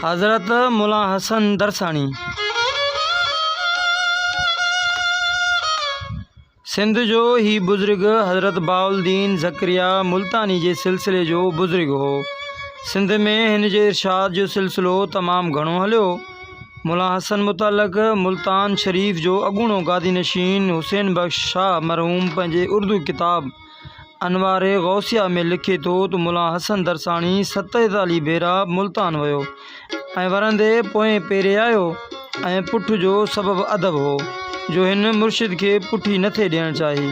हज़रत मुला हसन दरसाणी सिंध जो ही बुज़ुर्ग हज़रत बाउलदीन ज़करिया मुल्तानी जे सिलसिले जो बुज़ुर्ग हो। सिंध में हिन जे इरशाद जो सिलसिलो तमामु घणो हलियो। मुला हसन मुतलक मुल्तान शरीफ़ जो अगूणो गादी नशीन हुसैन बख्श शाह मरहूम पंहिंजे उर्दू किताब अनवारे गौसिया में लिखे थो त मुला हसन दरसाणी 47 भेरा मुल्तान वियो ऐं वरंदे पोएं पेरे आयो ऐं पुठ जो सबब अदब हो जो हिन मुर्शिद खे पुठी नथे ॾियणु चाही।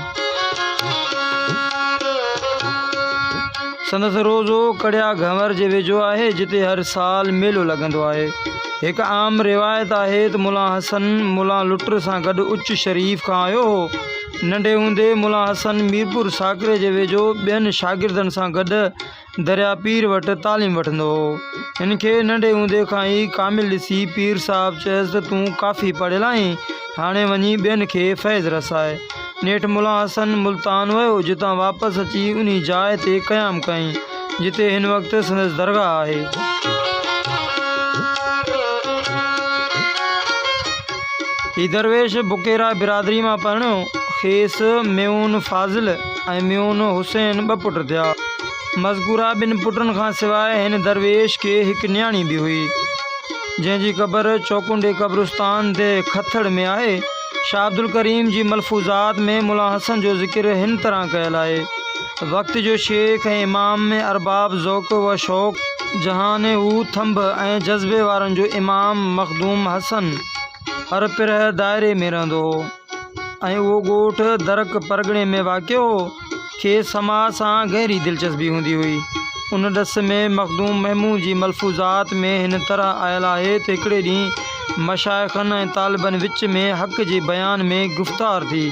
संदसि रोज़ो कड़िया घंवर जे वेझो आहे जिते हर साल मेलो लॻंदो आहे। हिकु आम रिवायत आहे त मुला हसन मुला लुटर सां गॾु उच्च शरीफ़ खां आयो हो। नंढे हूंदे मुला हसन मीरपुर साकरे जे वेझो ॿियनि शागिर्दनि सां गॾु दरिया पीर वटि तालीम वठंदो हो। हिन खे नंढे हूंदे खां ई कामिल ॾिसी पीर साहिबु चयसि त तूं काफ़ी पढ़ियल आहीं, हाणे वञी ॿियनि खे फैज़ रसाए। नेठि मुला हसन मुल्तान वियो, जितां वापसि अची उन जाइ ते क़याम कयईं जिते हिन वक़्तु संदसि दरगाह आहे। ही दरवेश बुकेरा बिरादरी मां परणियो। खेसि मेऊन फाज़िल ऐं मेऊन हुसैन 2 पुट थिया। मज़कूरा 2 पुटनि खां सवाइ हिन दरवेश खे हिकु न्याणी बि हुई जंहिंजी क़बर चौकुंडे क़ब्रिस्तान ते खथड़ में आहे। शाह अब्दुल करीम जी मलफूज़ात में मुला हसन जो ज़िक्र हिन तरह कयल आहे। वक़्त जो शेख ऐं इमाम में अरबाब ज़ौक़ व शौक़ जहाने हू थंब ऐं जज़्बे वारनि जो इमाम मखदूम हसन हर पिरह दायरे में रहंदो हो ऐं उहो ॻोठ दरक परगिणे में वाक़ियो हो। खे समाज सां गहरी दिलचस्पी हूंदी हुई। उन ॾस में मखदूम महमूद जी मलफूज़ात में हिन तरह आयल आहे त हिकिड़े ॾींहुं मशाइखनि ऐं तालिबनि विच में हक़ जे बयान में गुफ़्तार थी।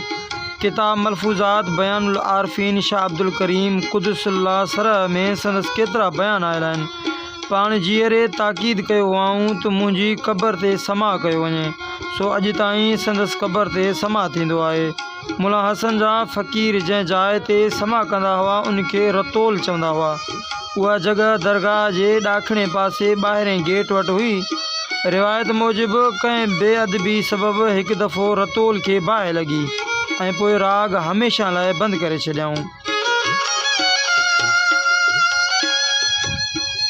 किताब मलफूज़ात बयानुल आरफ़ीन शाह अब्दुल करीम क़ुद्दुसल्लाह सरह में संदसि केतिरा बयान आयल आहिनि। पाण जीअरे ताक़ीद कयो हुआऊं त मुंहिंजी क़बर ते समा कयो वञे, सो अॼु ताईं संदसि क़बर ते समा थींदो आहे। मुला हसन जा फ़क़ीर जंहिं जाइ ते समा कंदा हुआ उनखे रतोल चवंदा हुआ। उहा जॻह दरगाह जे ॾाखिणे पासे ॿाहिरें गेट वटि हुई। रिवायत मूजिबि कंहिं बेअदबी सबबु हिकु दफ़ो रतोल खे बाहि लॻी ऐं पोइ राग हमेशह लाइ बंदि करे छॾियऊं।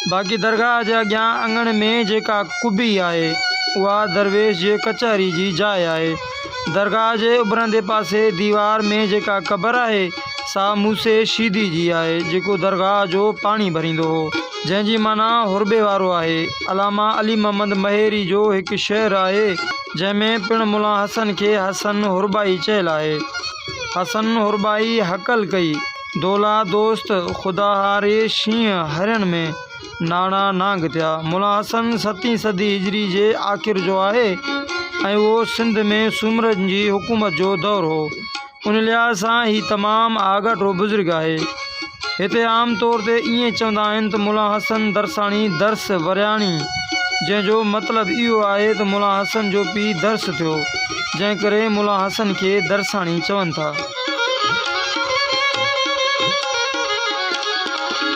बाक़ी दरगाह जे अॻियां अङण में जेका कुबी आहे उहा दरवेश जे कचहरी जी जाइ आहे। दरगाह जे उभरंदे पासे दीवार में जेका क़बर आहे सा मूसे शीदी जी आहे जेको दरगाह जो पाणी भरींदो हो, जंहिंजी माना हुरबे वारो आहे। अलामा अली मोहम्मद महेरी जो हिकु शेर आहे जंहिंमें पिणु मुला हसन खे हसन हुरबाई चयल आहे। हसन हुरबाई हकल कई दोला दोस्त ख़ुदा हारे शींहं हरियण में नाणा नांग थिया। मुला हसन 7वीं सदी हिजरी जे आख़िर जो आहे ऐं उहो सिंध में सूमरनि जी हुकूमत जो दौर हो। उन लिहाज़ सां ही तमामु आगटो बुज़ुर्ग आहे। हिते आम तौर ते ईअं चवंदा आहिनि त मुला हसन दरसाणी दर्स वरियाणी, जंहिंजो मतिलबु इहो आहे त मुला हसन जो पीउ दर्स थियो, जंहिं करे मुला हसन खे दरसाणी चवनि था।